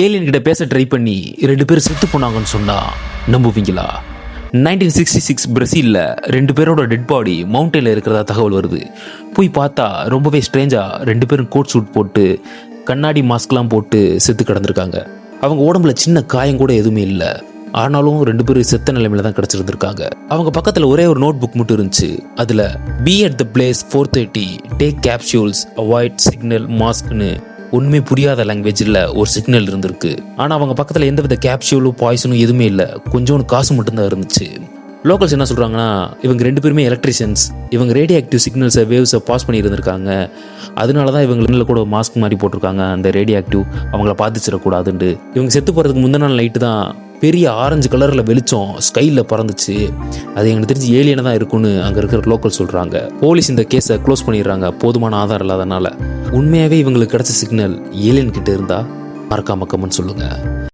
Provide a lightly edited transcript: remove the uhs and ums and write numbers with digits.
Alien கிட்ட பேச try பண்ணி 2 பேர் செத்து போனாங்கன்னு சொன்னா நம்புவீங்களா? 1966 பிரசீலில் 2 பேரோட டெட் பாடி மவுண்டனில் இருக்கிறதா தகவல் வருது. போய் பார்த்தா ரொம்பவே ஸ்ட்ரேஞ்சாக 2 பேரும் கோட் சூட் போட்டு கண்ணாடி மாஸ்க்லாம் போட்டு செத்து கிடந்திருக்காங்க. அவங்க உடம்புல சின்ன காயம் கூட எதுவுமே இல்லை. ஆனாலும் 2 பேரும் செத்த நிலைமையில தான் கிடச்சிருந்துருக்காங்க. அவங்க பக்கத்தில் ஒரே ஒரு நோட் புக் மட்டும் இருந்துச்சு. அதில் be at the place 4:30, take capsules, avoid signal மாஸ்க்னு ஒன்றுமே புரியாத லாங்குவேஜில் ஒரு சிக்னல் இருந்திருக்கு. ஆனால் அவங்க பக்கத்தில் எந்தவித கேப்சூலும் பாய்சனும் எதுவுமே இல்லை. கொஞ்சோண்டு காசு மட்டும்தான் இருந்துச்சு. லோக்கல்ஸ் என்ன சொல்கிறாங்கன்னா, இவங்க 2 பேருமே எலக்ட்ரிஷியன்ஸ். இவங்க ரேடியோ ஆக்டிவ் சிக்னல்ஸை வேவ்ஸை பாஸ் பண்ணி இருந்திருக்காங்க. அதனால தான் இவங்க கூட மாஸ்க் மாதிரி போட்டிருக்காங்க. அந்த ரேடியோ ஆக்டிவ் அவங்கள பாதிச்சிடக்கூடாதுன்ட்டு. இவங்க செத்து போகிறதுக்கு முந்தின நாள் நைட்டு தான் பெரிய ஆரஞ்சு கலரில் வெளிச்சம் ஸ்கையில் பறந்துச்சு. அது எங்களுக்கு தெரிஞ்சு ஏலியனை தான் இருக்குன்னு அங்கே இருக்கிற லோக்கல் சொல்கிறாங்க. போலீஸ் இந்த கேஸை க்ளோஸ் பண்ணிடுறாங்க, போதுமான ஆதாரம் இல்லாதனால. உண்மையாகவே இவங்களுக்கு கிடைச்ச சிக்னல் ஏலியன் கிட்ட இருந்தால் மறக்காம கமெண்ட் சொல்லுங்கள்.